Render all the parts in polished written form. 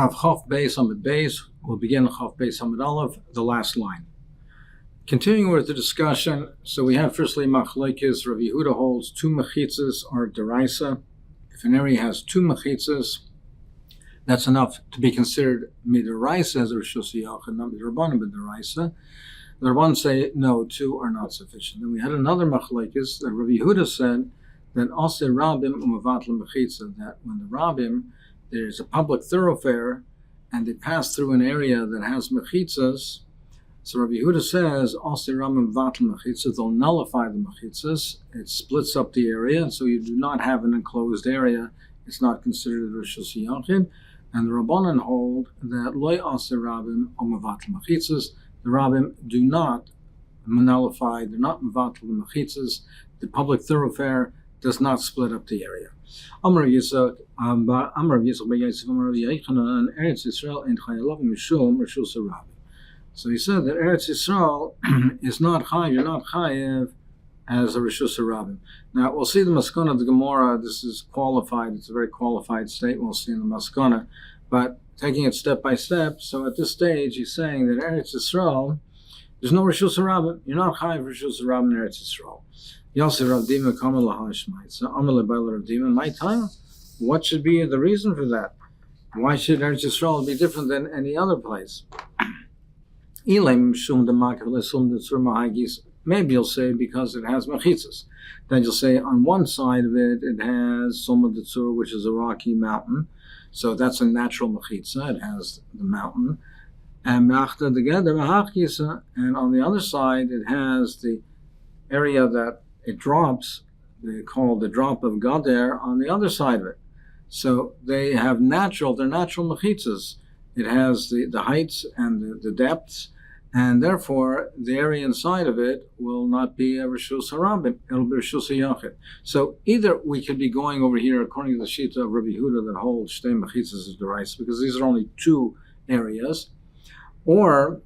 Tav Chof Beis Amud Beis. We'll begin Chof Beis Amud Aleph, the last line. Continuing with the discussion, so we have firstly Machlekes. Rav Yehuda holds two mechitzas are deraisa. If an area has two mechitzas, that's enough to be considered midiraisa as a rishus yachid, not midrabanan but deraisa. The Rabban say no, two are not sufficient. Then we had another machlekes that Rav Yehuda said that also rabim umavatl mechitza, that when the rabim, there's a public thoroughfare and they pass through an area that has mechitzas. So Rabbi Yehuda says, also rabim vatl mechitza, they'll nullify the mechitzas. It splits up the area, and so you do not have an enclosed area. It's not considered a rishus yachid. And the Rabbanan hold that loy also rabim umavatl mechitzas. The rabim do not nullify, they're not mevatl the mechitzas. The public thoroughfare does not split up the area. Amar Yisrael, Amar Yisrael b'Yosef, Amar Yechanan, Eretz Yisrael and Chayalav Mishum Rishus Rabim. So he said that Eretz Yisrael is not chayiv, you're not chayiv as a Rishus Rabim. Now we'll see the Maskana of the Gemara. This is qualified. It's a very qualified statement. We'll see in the Maskana, but taking it step by step. So at this stage, he's saying that Eretz Yisrael, there's no Rishus Rabim. You're not chayiv Rishus Rabim in Eretz Yisrael. Yosef Rav Dima Kamal Lahashmait. So Amar Lebaila Rav Dima, my time. What should be the reason for that? Why should Eretz Yisrael be different than any other place? Maybe you'll say because it has mechitzas. Then you'll say on one side of it, it has Soma Detsur, which is a rocky mountain. So that's a natural mechitza. It has the mountain. And Machta together, and on the other side, it has the area that it drops, they call the drop of Gader, on the other side of it. So they have they're natural mechitzas. It has the heights and the depths, and therefore the area inside of it will not be a Rishus Harabim, it'll be Rishus Yachid. So either we could be going over here according to the Shita of Rabbi Yehuda that holds Shtei Mechitzas as the rice, because these are only two areas, or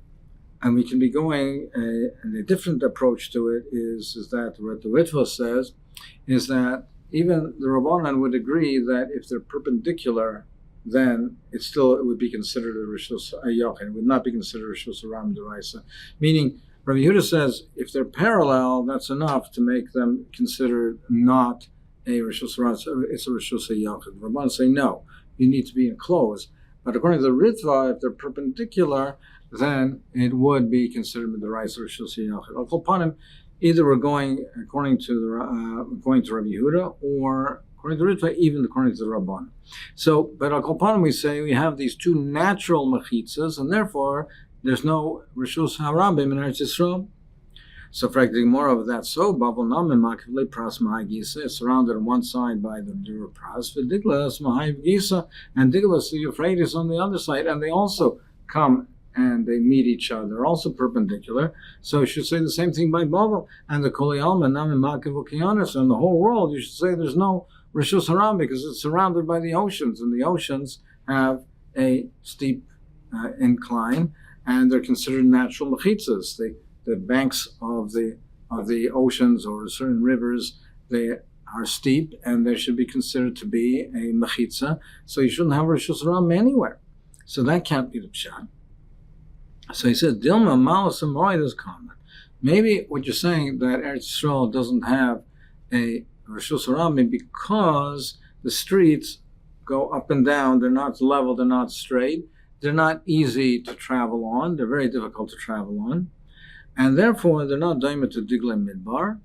and we can be going, and a different approach to it is that what the Ritva says is that even the Rabbanan would agree that if they're perpendicular, then it would be considered a Rishus Yachid. It would not be considered a Rishus Ram Deraisa. Meaning, Rabbi Yehuda says if they're parallel, that's enough to make them considered not a Rishus Ram. It's a Rishus Yachid. The Rabbanan say no, you need to be enclosed. But according to the Ritva, if they're perpendicular, then it would be considered the rice or Rishus Yachid. Either we're going according to Rabbi Yehuda, or according to Ritva, even according to the Rabban. So, but Al Kolpanim we say we have these two natural mechitzas, and therefore there's no Rishus Harabim in Eretz Yisrael. So, for the Gemara of that, so Bavel Namen Makivle Pras Mahai Gisa is surrounded on one side by the Dura Pras, but Diglas Mahai Gisa, and Diglas the Euphrates on the other side, and they also come and they meet each other, also perpendicular. So you should say the same thing by Bavel and the Koli Alma Namen Makiv Okeanis, and the whole world. You should say there's no Rishus Haram because it's surrounded by the oceans, and the oceans have a steep incline, and they're considered natural mechitzas. The banks of the oceans or certain rivers, they are steep, and they should be considered to be a mechitza. So you shouldn't have Rishus Haram anywhere. So that can't be the pshat. So he said, Dilma Malas Amorid is common. Maybe what you're saying that Eretz Yisrael doesn't have a Rishus Harabim because the streets go up and down. They're not level. They're not straight. They're not easy to travel on. They're very difficult to travel on, and therefore they're not daima to Digle Midbar,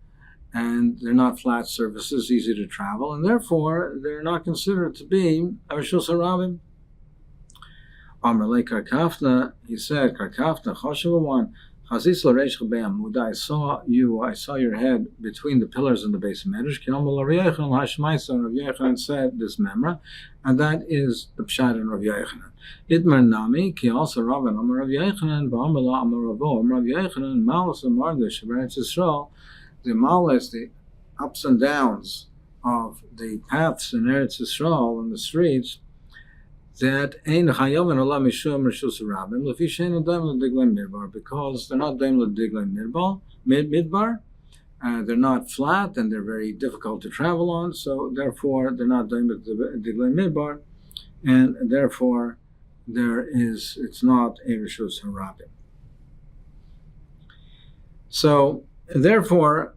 and they're not flat surfaces easy to travel, and therefore they're not considered to be a Rishus Harabim. Amrle Karkafna, he said, Karkafna, Choshevawan, Chazis Loresh Be'amud, I saw your head between the pillars in the base of Medrash, Kilomel Rav Hashmaisa, and Rav Yochanan said this memra, and that is the Pshat in Rav Yochanan. Idmer Nami, Ki also Ravan, Amar Rav Yochanan, Ba'amala Amar Ravo, Amar Rav Yochanan, Malas Amardish, Eretz Yisrael, the Malas, the ups and downs of the paths in Eretz Yisrael and the streets, that ein chayav and Allah mishum rishus rabim lefi shein daim l'diglei midbar, because they're not daim l'diglei midbar, they're not flat and they're very difficult to travel on. So therefore they're not daim l'diglei midbar, and therefore it's not a Rishus Harabim. So, therefore,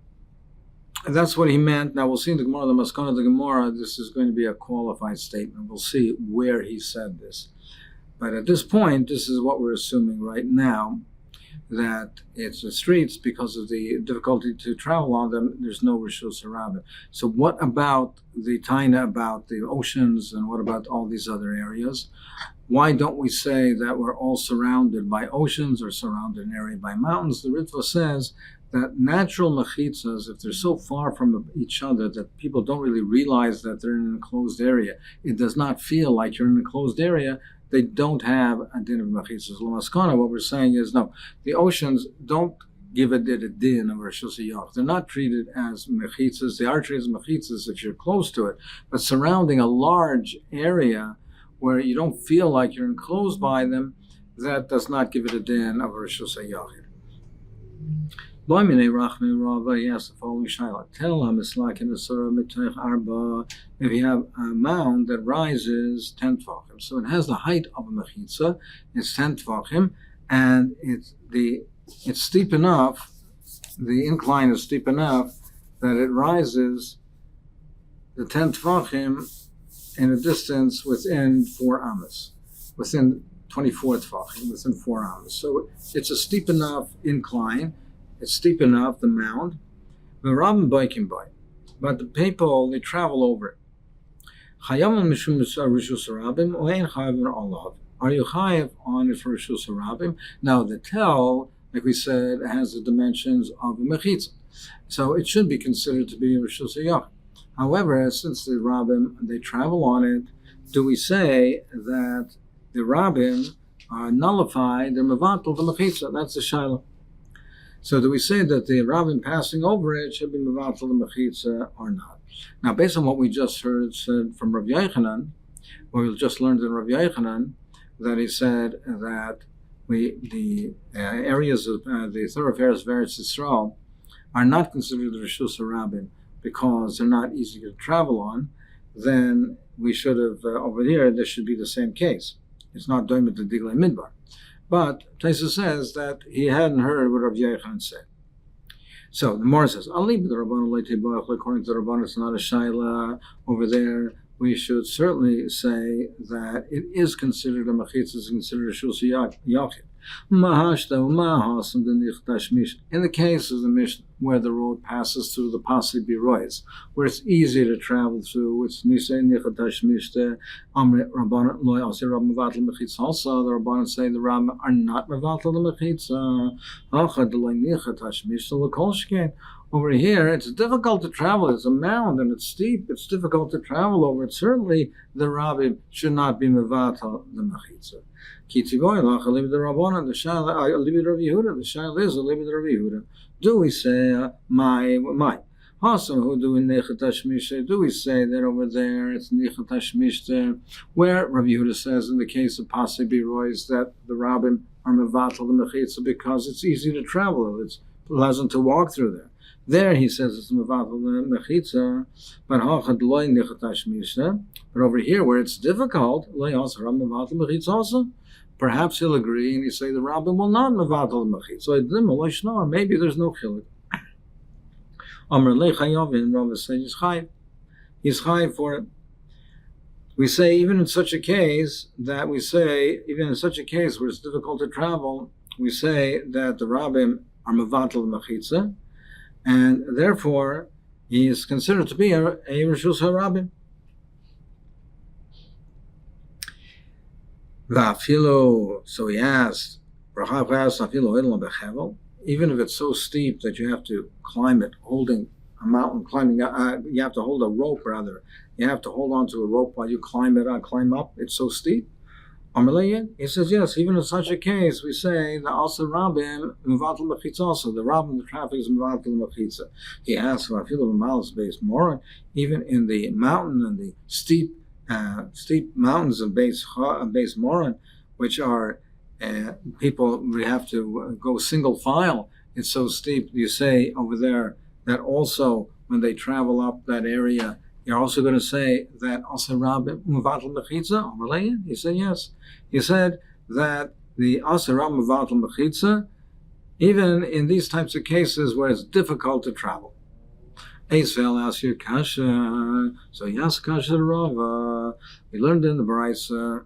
that's what he meant. Now we'll see in the Gemara, the Maskana of the Gemara, this is going to be a qualified statement. We'll see where he said this. But at this point, this is what we're assuming right now, that it's the streets, because of the difficulty to travel on them, there's no Rishus Harabim. So what about the Taina about the oceans, and what about all these other areas? Why don't we say that we're all surrounded by oceans or surrounded in an area by mountains? The Ritva says that natural mechitzas, if they're so far from each other that people don't really realize that they're in an enclosed area, it does not feel like you're in an enclosed area, they don't have a din of mechitzas. Lamaskana, what we're saying is, no, the oceans don't give a din of Rishus Yach. They're not treated as mechitzas. They are treated as mechitzas if you're close to it. But surrounding a large area where you don't feel like you're enclosed by them, that does not give it a din of Rishus Yach. He asked the following shaila. Tell him if you have a mound that rises 10 tefachim, so it has the height of a mechitza, it's 10 tefachim, and it's steep enough, the incline is steep enough that it rises the 10 tefachim in a distance within 4 amas, within 24 tefachim, within 4 amas. So it's a steep enough incline. It's steep enough, the mound. But the people, they travel over it. Are you chayav on it for Rishus Harabim? Now the tell, like we said, has the dimensions of a mechitza, so it should be considered to be a Rishus Yach. However, since the Rabbim, they travel on it, do we say that the Rabbim nullify the mevatel the mechitza? That's the shaila. So do we say that the Rabbin passing over it should be mevatel the mechitza or not? Now, based on what we just heard said from Rav Yochanan, what we just learned in Rav Yochanan, that he said that the areas of the thoroughfares of Eretz Yisrael are not considered Rishus Harabim because they're not easy to travel on, then we should have, over here, this should be the same case. It's not Dovid the Diglei Midbar. But Taisa says that he hadn't heard what Rav Yochanan said. So the Gemara says, "I'll leave the Rabbanon according to the Rabbanon, it's not a shaila over there." We should certainly say that it is considered a mechitza, is considered a shus yachid. In the case of the Mishnah, where the road passes through the Pasi Birois, where it's easy to travel through, it's Nisei Nichatash Mishte, Rabbanan Loy, also Rabban Mevatel Mechitza. Also, the Rabbanan say the Rabban are not Mevatel the Mechitza. Achad Loy Nichatash Mishte L'Kol Shkein. Over here, it's difficult to travel. It's a mound and it's steep. It's difficult to travel over it. Certainly, the Rabbi should not be Mevatel the Mechitza. The shayla is a libid Rav Yehuda. Do we say my? Who do we say that over there it's nichatash mishte, where Rav Yehuda says in the case of Pasi Birois that the rabbim are mevatel the mechitza because it's easy to travel, it's pleasant to walk through there. There he says it's mevatel the mechitza, but hachad loy nichatash mishte. But over here where it's difficult, loy also mevatel mechitza also. Perhaps he'll agree and he say the rabbin will not mevatel mechitza. So maybe there's no chiluk. Amr lechayovin, Rav says he's chayiv. He's chayiv for it. We say even in such a case where it's difficult to travel, we say that the rabbim are mevatel mechitza, and therefore he is considered to be a rishus harabim. So he asked, even if it's so steep that you have to climb it, holding a mountain, you have to hold a rope rather. You have to hold on to a rope while you climb up. It's so steep. He says, yes, even in such a case, we say that also Rabbim, Mevatel Mechitza also. The Rabbim, the traffic is Mevatel Mechitza. He asks, even in the mountain and the steep mountains of Beis Moran, which are people we have to go single file. It's so steep. You say over there that also when they travel up that area You're also going to say that Asa Rabim Muvatal Mechitza? He said yes. He said that the Asa Rabim Muvatal Mechitza, even in these types of cases where it's difficult to travel. Eisvel asks your kasha, so yes, kasha Rava. We learned in the Baraisa,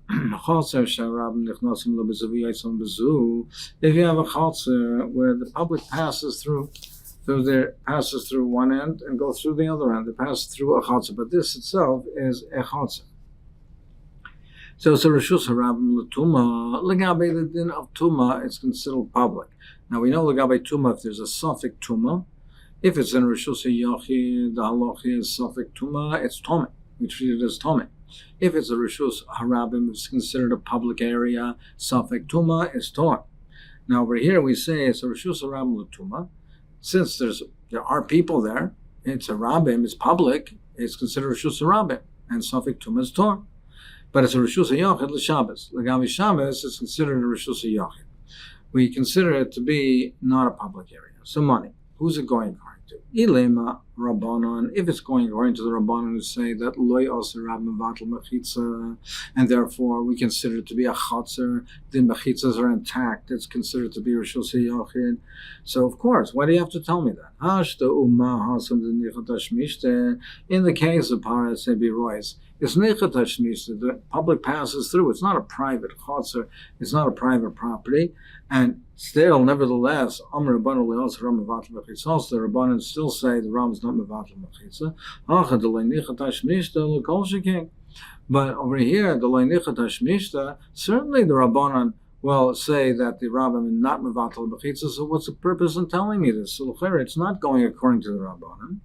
if you have a chalzer where the public passes through one end and go through the other end, they pass through a chalzer, but this itself is a chalzer. So it's a reshus harabim l'tuma. Legabe the din of tuma, it's considered public. Now we know legabe tuma, if there's a suffix tuma, if it's in reshus yachid, the halacha is suffix tuma, it's tome. We treat it as tome. If it's a reshus harabim, it's considered a public area, suffix tuma is tor. Now over here we say it's a reshus harabim l'tuma. Since there are people there, it's a rabim, it's public, it's considered reshus harabim, and suffix tuma is tor. But it's a reshus hayachid l'Shabbos. L'gabi Shabbos is considered a reshus hayachid. We consider it to be not a public area. So money, who's it going according to? Ilema Rabbanon. If it's going according to the Rabbanon who say that loy also rab mevatel mechitza, and therefore we consider it to be a chatzer, the mechitzas are intact, it's considered to be reshus hayachid. So of course, why do you have to tell me that? In the case of Paras Ebi Royce, it's nechatash nisa. The public passes through. It's not a private chotzer. It's not a private property. And still, nevertheless, Amr Rabbanon le'os ram mevatel mechitza. The Rabbanon still say the ram is not mevatel mechitza. Achad delay nechatash nisa l'kol shekin. But over here, delay nechatash nisa. Certainly, the Rabbanon will say that the Rabbim is not mevatel mechitza. So what's the purpose in telling me this? So it's not going according to the Rabbanon.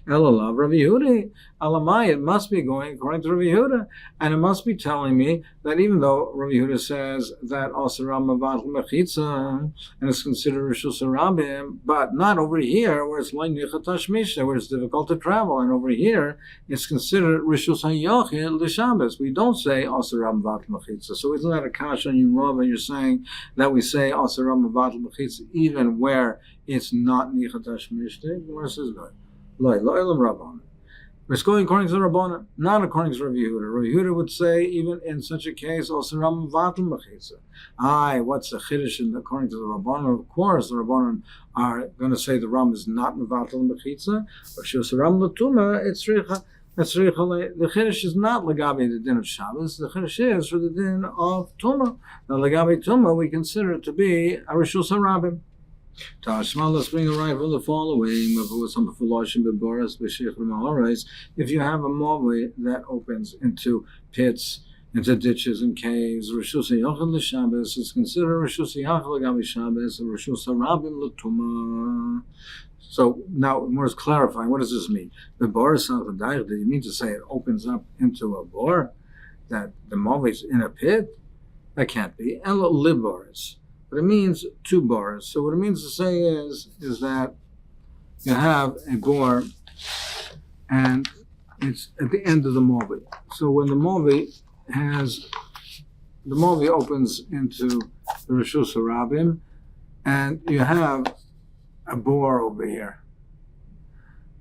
Elalav Rav Yehuda, Alamai, it must be going according to Rav Yehuda, and it must be telling me that even though Rav Yehuda says that Asaram Mevatel Mechitza and it's considered Rishus Harabim, but not over here where it's like Nichatash Mishnah, where it's difficult to travel, and over here it's considered Rishus Hayachid L'Shabbos. We don't say Asaram Mevatel Mechitza. So isn't that a kasha on you, Rav, and you're saying that we say Asaram Mevatel Mechitza even where it's not Nichatash Mishnah? Where is this going? It's going according to the Rabbanan, not according to Rav Yehuda. Rav Yehuda would say, even in such a case, also Ram Vatal Mechitza. What's the chiddush according to the Rabbanan? Of course, the Rabbanan are going to say the Ram is not Vatal Mechitza. But Shus Ram Latuma, it's Richa. The chiddush is not Lagabi the din of Shabbos. The chiddush is for the din of Tuma. Now, Lagabi Tuma, we consider it to be a Rishus Harabim. Tashma, let's bring a right from the following. If you have a move that opens into pits, into ditches and caves, Rishus Hayachid l'Shabbos is considered Rishus Hayachid l'Gabi Shabbos, Rishus Harabim l'Tuma. So now, more is clarifying. What does this mean? The bar is not the dair. Do you mean to say it opens up into a bar, that the move is in a pit? That can't be. Elo libars. But it means two bars. So what it means to say is that you have a bore and it's at the end of the movie. So when the movie opens into the Rishus Harabim, and you have a bore over here.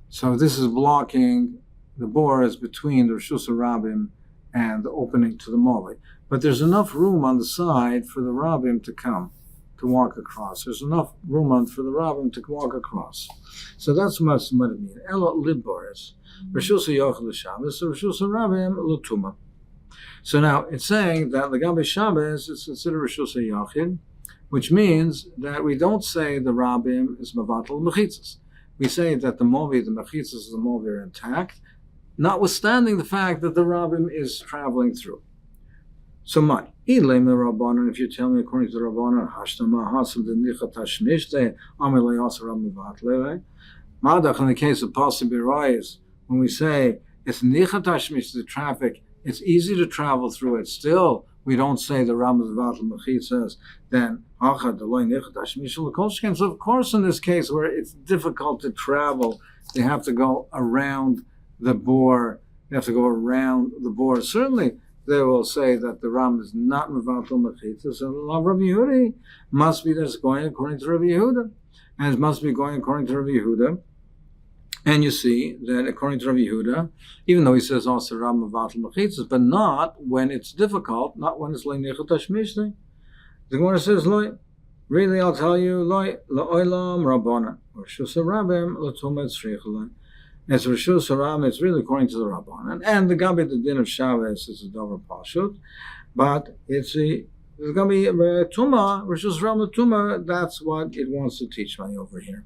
So this is blocking, the bore is between the Rishus Harabim and the opening to the movie. But there's enough room on the side for the Rabbim to come, to walk across. There's enough room for the Rabbim to walk across. So that's what it means. Elo libars. Rishus Hayachid l'Shabbos, Rishus Harabim l'Tuma. So now it's saying that L'Gabi Shabbos is considered Rishus Hayachid, which means that we don't say the Rabbim is Mevatel Mechitzas. We say that the Mechitzas of the Movi are intact, notwithstanding the fact that the Rabbim is traveling through. So much. If you tell me according to the Rabbanan, Madach in the case of Pasuk Birayis, when we say it's Nichatashmish, the traffic, it's easy to travel through it. Still, we don't say the Ram Vatal Mechit says, then so of course in this case where it's difficult to travel, they have to go around the bore. They have to go around the bore. Certainly, they will say that the Ram is not Mevatel Mechitza, so the Rabbi Yehuda must be that's going according to Rabbi Yehuda. And it must be going according to Rabbi Yehuda And you see that according to Rabbi Yehuda, even though he says also Rab Mavatal Mechitzas, but not when it's difficult, not when it's Le'nechet Hashmishte. The Gemara says, Loi, really I'll tell you, Loi, La'olam Rabbana, or Rishus HaRabim, L'tumah Tzricha. As Rishus HaRabim, it's really according to the Rabbanan. And the Gabi, the din of Shabbos, is a Dover Pashut, but it's going to be Tumah, Rishus HaRabim Tumah, that's what it wants to teach me over here.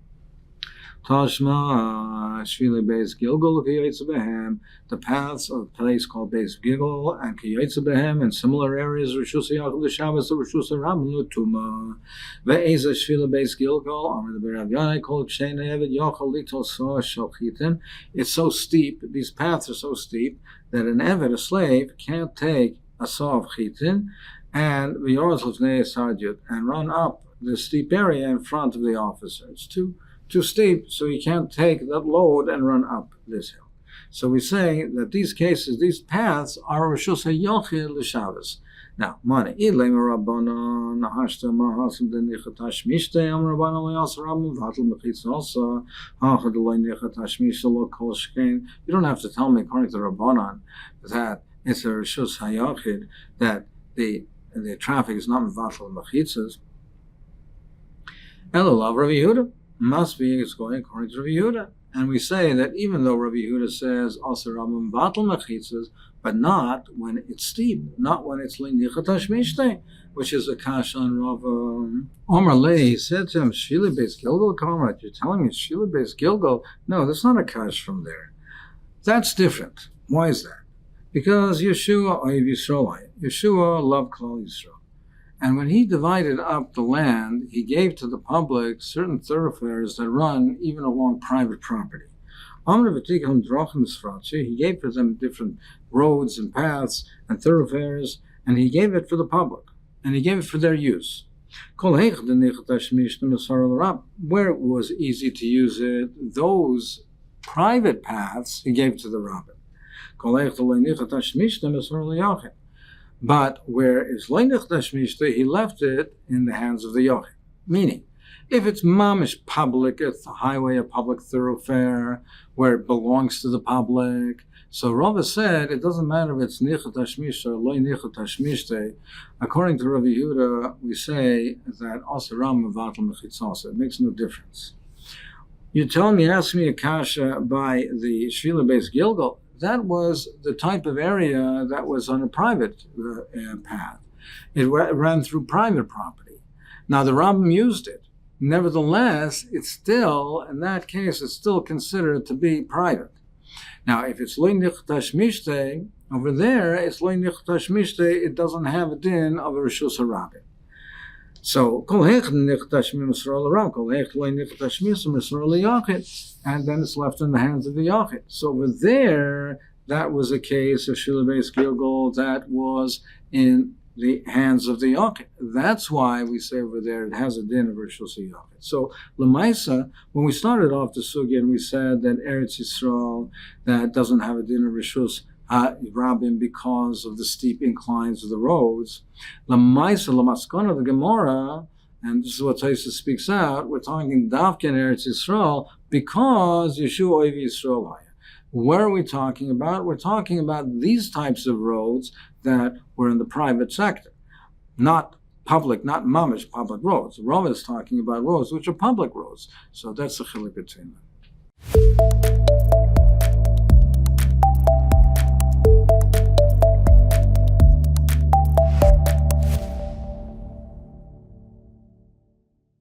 Tashma Shvili Beis Gilgal Kiyotze Behem, the paths of a place called Beis Gilgal and Kiyotze Behem in similar areas. Rishus Yachol L'Shabbos, Rishus HaRabim L'Tumah. Ve'eza Shvili Beis Gilgal, Amar the Berav Yanai Kol Kshein Eved Yachol Litol Soa Shalchitin. It's so steep; these paths are so steep that an Eved, a slave, can't take a saw of chitin and v'yoros l'fnei sardyut and run up the steep area in front of the officer. It's too steep, so he can't take that load and run up this hill. So we say that these cases, these paths are Rishus HaYochid L'Shabbos. Now, money. Ilem Rabbanon Hashta Mahasim Denichat Hashmishte Am Rabbanon Le'as Rabban Vatal Mechitz also Hachad Le'nichat Hashmishte Lo Kol Shkein. You don't have to tell me according to Rabbanon that it's a Rishus HaYochid that the traffic is not Vatal Mechitzas. Elulav Rabbi Yehuda. Must be it's going according to Rabbi Yehuda. And we say that even though Rabbi Yehuda says also Rabban Vatal Mechitzas, but not when it's steep, not when it's Le'nichat Hashmishte, which is a kash on Rav Omar Le. He said to him, Shvili Beis Gilgal, comrade, you're telling me Shvili Beis Gilgal? No, that's not a kash from there. That's different. Why is that? Because Yeshua loved Klal Yisrael. And when he divided up the land, he gave to the public certain thoroughfares that run even along private property. He gave for them different roads and paths and thoroughfares, and he gave it for the public, and he gave it for their use. Where it was easy to use it, those private paths he gave to the rabbin. But where it's Le'nechet Hashmishte, he left it in the hands of the Yochid. Meaning, if it's mamish public, it's a highway, a public thoroughfare, where it belongs to the public. So Rava said, it doesn't matter if it's Nichet Hashmishte or Le'nechet Hashmishte. According to Rabbi Yehuda, we say that also Ram Mevatel Mechitzos. It makes no difference. You ask me a kasha by the Shvili Beis Gilgal. That was the type of area that was on a private path. It ran through private property. Now the Rambam used it. Nevertheless, it's still, in that case, it's still considered to be private. Now, if it's Le'nechet Hashmishte, over there, it's Le'nechet Hashmishte, it doesn't have a din of a Rishus HaRabim. So, and then it's left in the hands of the Yochid. So over there, that was a case of Shvili Beis Gilgal that was in the hands of the Yochid. That's why we say over there it has a din of Rishus HaYochid. So, L'maisa, when we started off the sugya and we said that Eretz Yisrael, that doesn't have a din of Rishus Rabim because of the steep inclines of the roads. L'maisa, l'maskana, the Gemara, and this is what Taisa speaks out, we're talking Davkin Eretz Yisrael because Yeshua Oiv Yisrael Haya. Where are we talking about? We're talking about these types of roads that were in the private sector, not public, not mamish public roads. Rav is talking about roads which are public roads. So that's the chiluk between them.